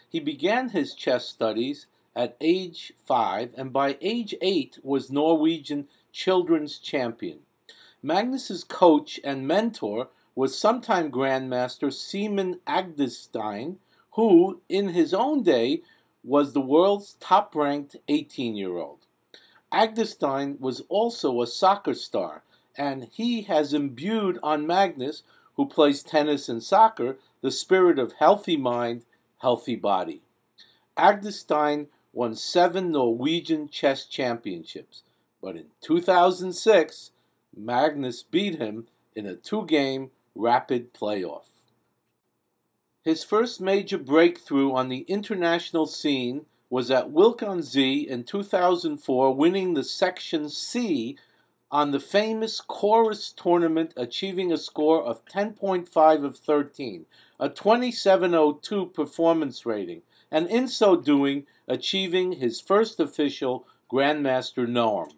He began his chess studies at age 5 and by age 8 was Norwegian children's champion. Magnus's coach and mentor was sometime Grandmaster Seaman Agdestein, who, in his own day, was the world's top-ranked 18-year-old. Agdestein was also a soccer star, and he has imbued on Magnus, who plays tennis and soccer, the spirit of healthy mind, healthy body. Agdestein won 7 Norwegian chess championships, but in 2006, Magnus beat him in a 2-game rapid playoff. His first major breakthrough on the international scene was at Wilk-on-Sea in 2004, winning the Section C on the famous Chorus tournament, achieving a score of 10.5 of 13, a 27.02 performance rating, and in so doing, achieving his first official Grandmaster norm.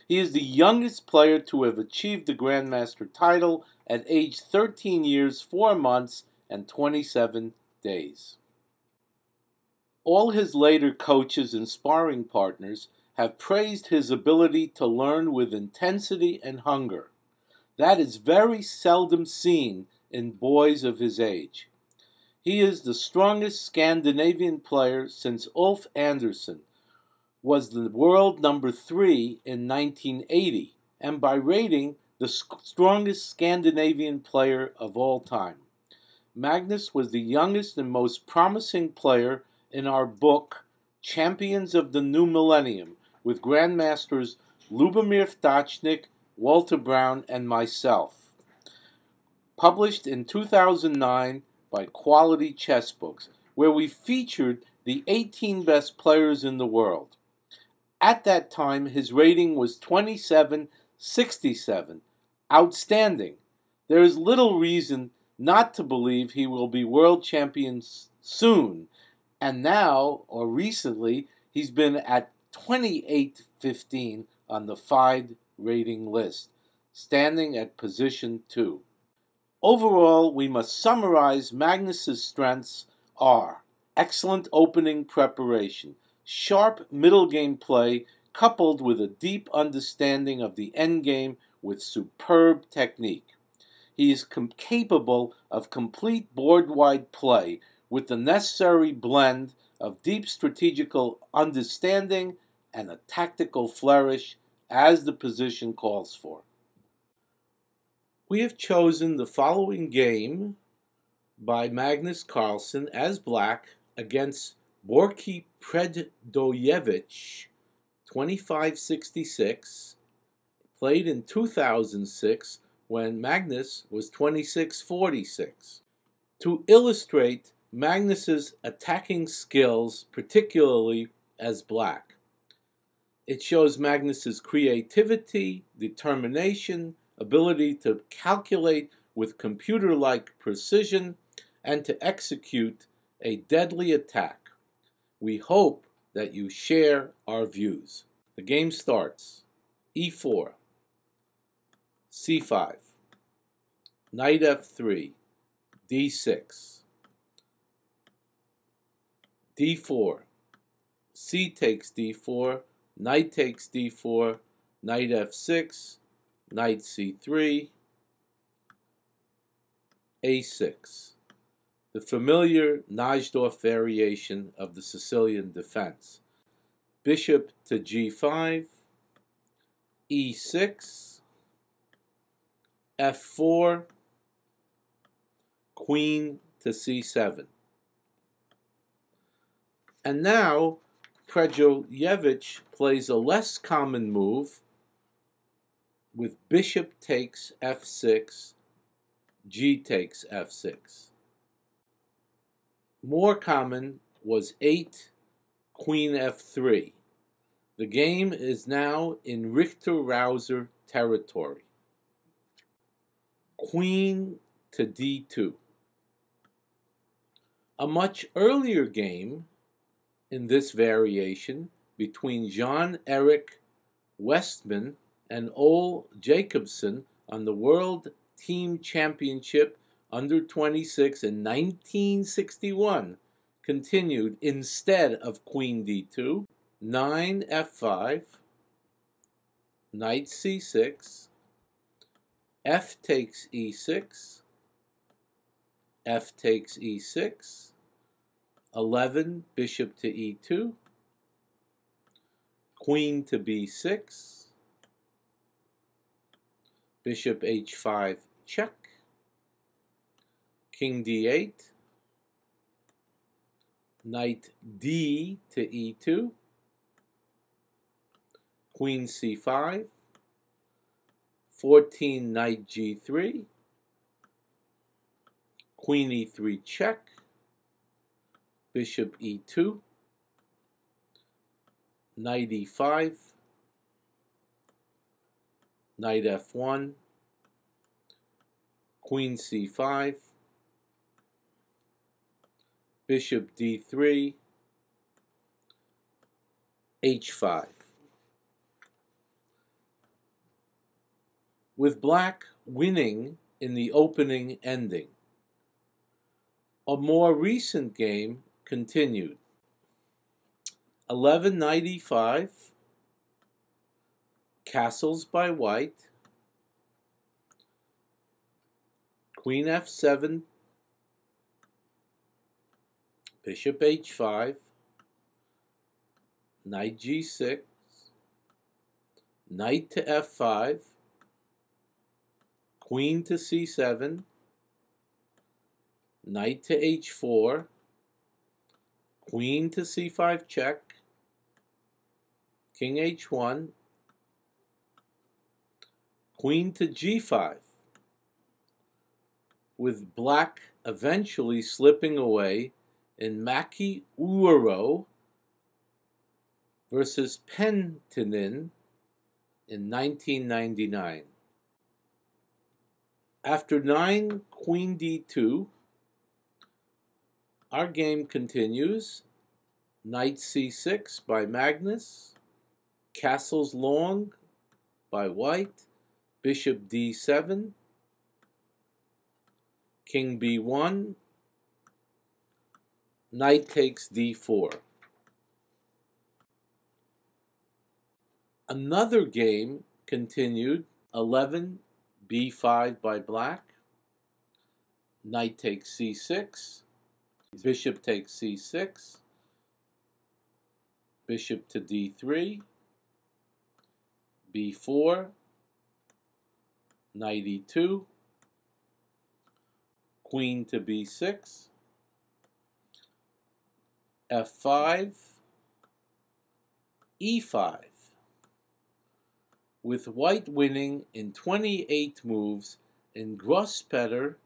He is the youngest player to have achieved the Grandmaster title at age 13 years, 4 months, and 27 days. All his later coaches and sparring partners have praised his ability to learn with intensity and hunger. That is very seldom seen in boys of his age. He is the strongest Scandinavian player since Ulf Andersson was the world number 3 in 1980, and by rating, the strongest Scandinavian player of all time. Magnus was the youngest and most promising player in our book, Champions of the New Millennium, with Grandmasters Lubomir Stachnik, Walter Brown, and myself. Published in 2009 by Quality Chess Books, where we featured the 18 best players in the world. At that time, his rating was 2767. Outstanding. There is little reason not to believe he will be world champion soon. And now, or recently, he's been at 2815 on the FIDE rating list, standing at position 2. Overall, we must summarize Magnus's strengths are excellent opening preparation, sharp middle game play coupled with a deep understanding of the endgame with superb technique. He is capable of complete board-wide play with the necessary blend of deep strategical understanding and a tactical flourish as the position calls for. We have chosen the following game by Magnus Carlsen as black against Borki Predojevic, 2566, played in 2006 when Magnus was 2646. To illustrate Magnus's attacking skills, particularly as black. It shows Magnus's creativity, determination, ability to calculate with computer-like precision, and to execute a deadly attack. We hope that you share our views. The game starts. E4, C5, Knight F3, D6, D4, C takes D4, Knight takes D4, Knight F6, Knight C3, A6. The familiar Najdorf variation of the Sicilian defense. Bishop to G5, E6, F4, Queen to C7. And now Predojevic plays a less common move with bishop takes F6, G takes F6. More common was 8, Queen F3. The game is now in Richter-Rauser territory. Queen to D2. A much earlier game in this variation between Jan-Erik Westman and Ole Jacobsen on the World Team Championship under 26 in 1961 continued instead of queen d2, 9 f5, knight c6, f takes e6, f takes e6, 11 bishop to e2, queen to b6, bishop h5 check, king d8, knight d to e2, queen c5, 14 knight g3, queen e3 check, bishop e2, knight e5, knight f1, queen c5, bishop d3, h5. With black winning in the opening ending, a more recent game continued. 11 knight e5, castles by white, queen f7, bishop h5, knight g6, knight to f5, queen to c7, knight to h4, queen to c5 check, king h1, queen to g5, with black eventually slipping away in Maki Uoro versus Pentinen in 1999. After 9 queen d2, our game continues. Knight c6 by Magnus, castles long by white, bishop d7, king b1, knight takes d4. Another game continued. 11 b5 by black, knight takes c6, bishop takes c6, bishop to d3, b4, knight e2, queen to b6, f5, e5, with white winning in 28 moves in Grospeter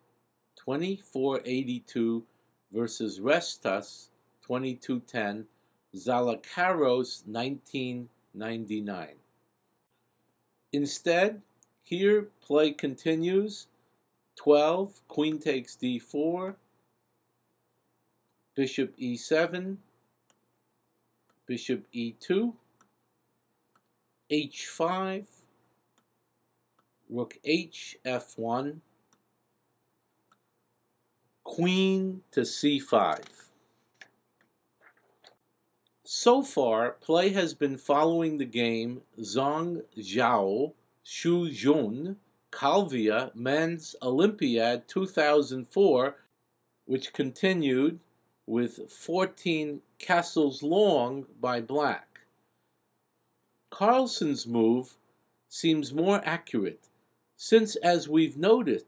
2482 versus Restas 2210, Zalakaros 1999. Instead, here play continues. 12, queen takes d4, bishop e7, bishop e2, h5, rook h f1, queen to c5. So far, play has been following the game Zhang Zhao, Xu Jun, Calvia Men's Olympiad 2004, which continued with 14 castles long by black. Carlsen's move seems more accurate, since, as we've noted,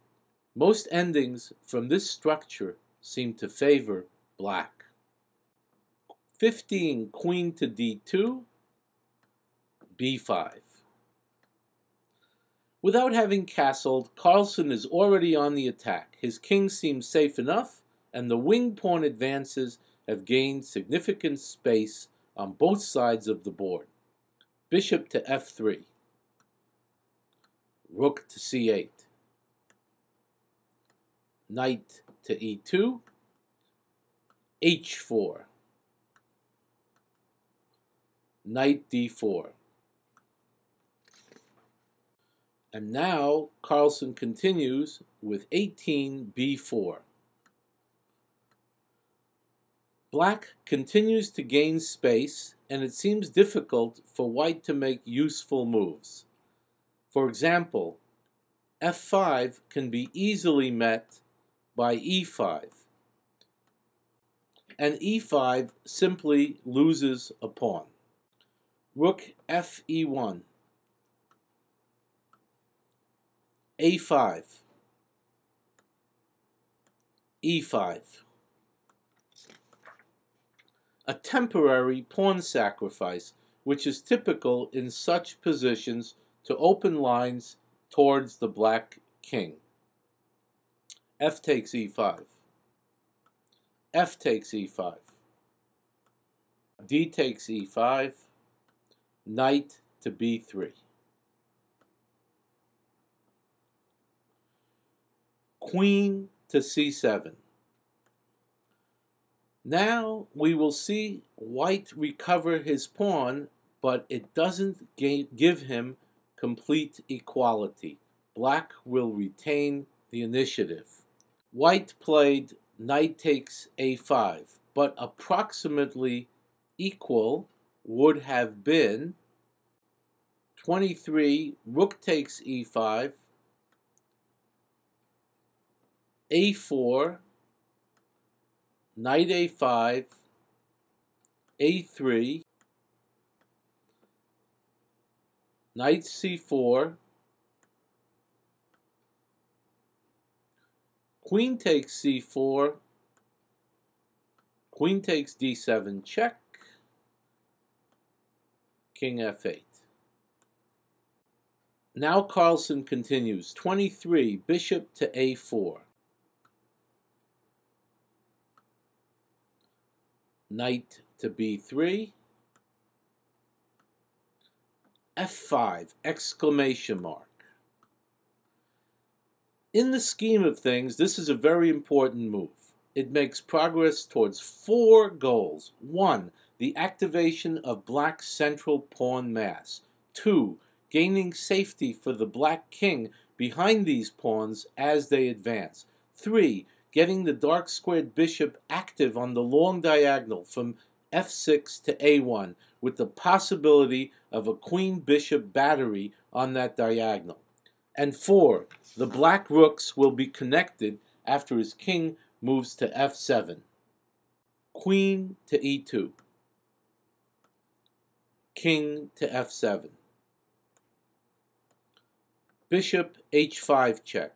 most endings from this structure seem to favor black. 15 queen to d2, b5. Without having castled, Carlsen is already on the attack. His king seems safe enough, and the wing pawn advances have gained significant space on both sides of the board. Bishop to f3, rook to c8, knight to e2, h4, knight d4. And now Carlsen continues with 18 b4. Black continues to gain space, and it seems difficult for white to make useful moves. For example, f5 can be easily met by e5, and e5 simply loses a pawn. Rook fe1, a5, e5. A temporary pawn sacrifice, which is typical in such positions to open lines towards the black king. F takes e5. F takes e5. D takes e5. Knight to b3. Queen to c7. Now we will see white recover his pawn, but it doesn't give him complete equality. Black will retain the initiative. White played knight takes a5, but approximately equal would have been 23, rook takes e5, a4, knight a5, a3, knight c4, queen takes c4, queen takes d7 check, king f8. Now Carlsen continues, 23, bishop to a4. Knight to b3. f5, exclamation mark. In the scheme of things, this is a very important move. It makes progress towards 4 goals. 1, the activation of black's central pawn mass. 2, gaining safety for the black king behind these pawns as they advance. 3, getting the dark squared bishop active on the long diagonal from f6 to a1 with the possibility of a queen-bishop battery on that diagonal. And 4, the black rooks will be connected after his king moves to f7. Queen to e2. King to f7. Bishop h5 check.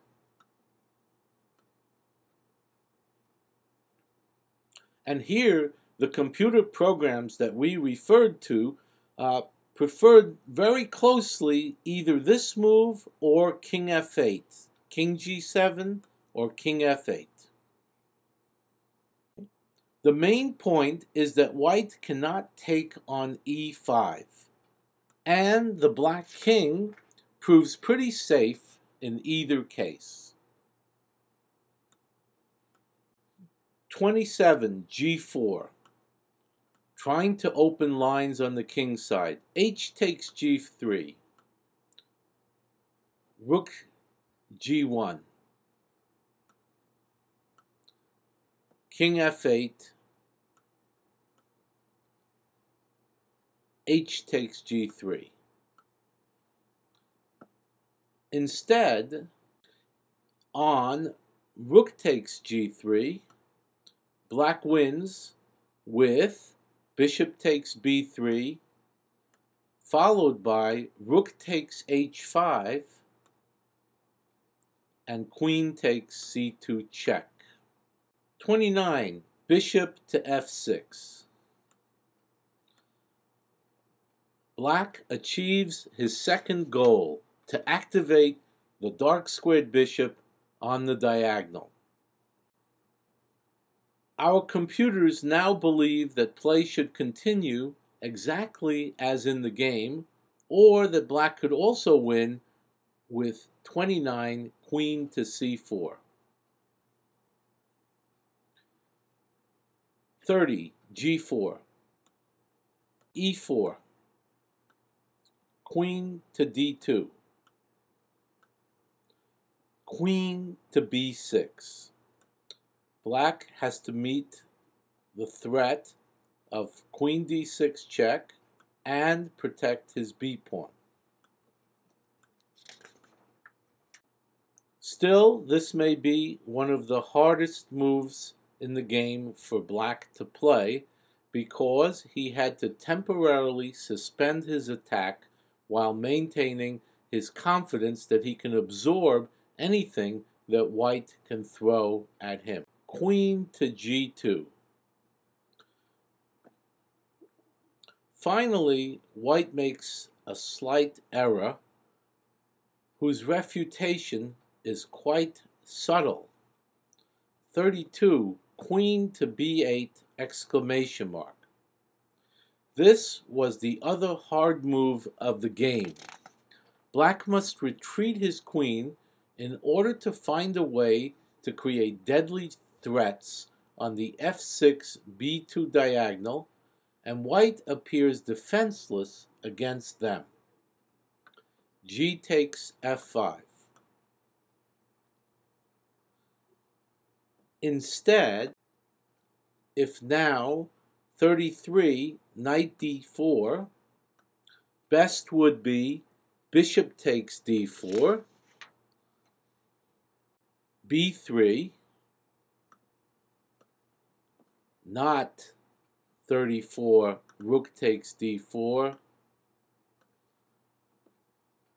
And here, the computer programs that we referred to preferred very closely either this move or king f8, king g7 or king f8. The main point is that white cannot take on e5, and the black king proves pretty safe in either case. 27, g4. Trying to open lines on the king's side. H takes g3. Rook g1. King f8. H takes g3. Instead, on rook takes g3, black wins with bishop takes b3, followed by rook takes h5, and queen takes c2 check. 29, bishop to f6. Black achieves his second goal, to activate the dark squared bishop on the diagonal. Our computers now believe that play should continue exactly as in the game, or that black could also win with 29, queen to c4. 30, g4. e4. Queen to d2. Queen to b6. Black has to meet the threat of queen d6 check and protect his b pawn. Still, this may be one of the hardest moves in the game for black to play because he had to temporarily suspend his attack while maintaining his confidence that he can absorb anything that white can throw at him. Queen to g2. Finally, white makes a slight error whose refutation is quite subtle. 32, queen to b8, exclamation mark. This was the other hard move of the game. Black must retreat his queen in order to find a way to create deadly threats on the f6 b2 diagonal, and white appears defenseless against them. G takes f5. Instead, if now 33, knight d4, best would be bishop takes d4, b3, not 34, rook takes d4,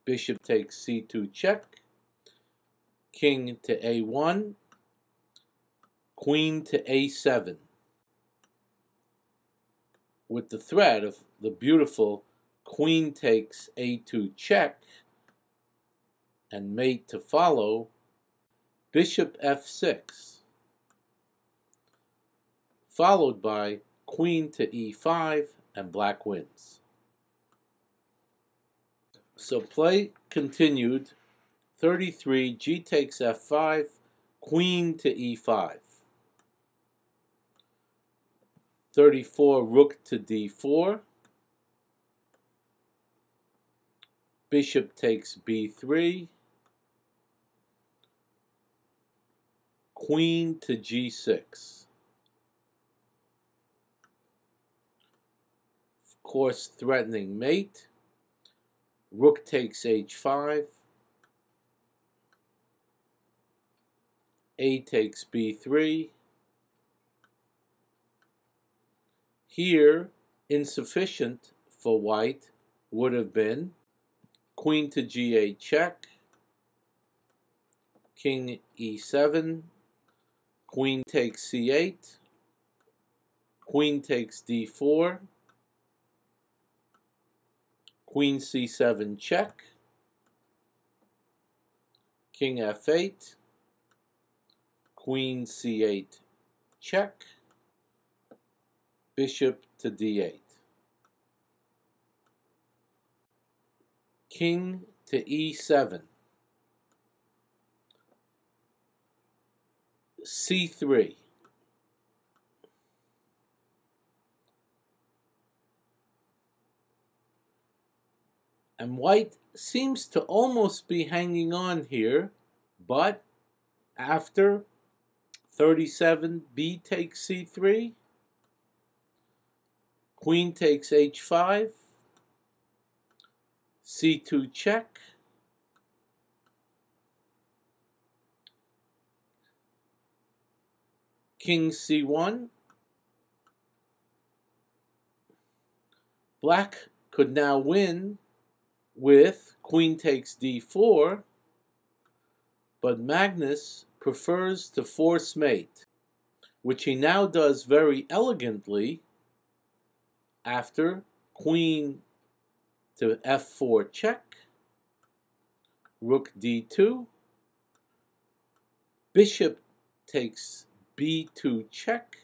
bishop takes c2 check, king to a1, queen to a7, with the threat of the beautiful queen takes a2 check and mate to follow, bishop f6, followed by queen to e5, and black wins. So play continued. 33, g takes f5, queen to e5. 34, rook to d4, bishop takes b3, queen to g6. Of course, threatening mate. Rook takes h5, a takes b3. Here, insufficient for white would have been queen to g8 check, king e7, queen takes c8, queen takes d4, queen c7 check, king f8, queen c8 check, bishop to d8. King to e7. c3. And white seems to almost be hanging on here, but after 37, b takes c3, queen takes h5, c2 check, king c1. Black could now win with queen takes d4, but Magnus prefers to force mate, which he now does very elegantly after queen to f4 check, rook d2, bishop takes b2 check,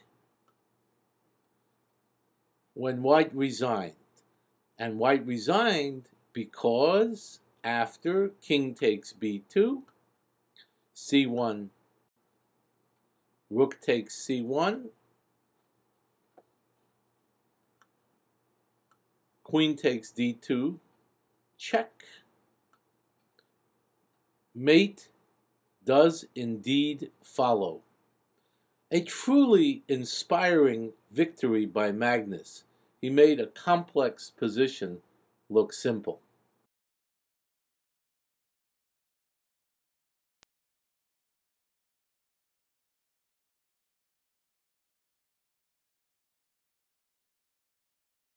when white resigned. And white resigned because after king takes b2, c1, rook takes c1, queen takes d2, check. Mate does indeed follow. A truly inspiring victory by Magnus. He made a complex position look simple.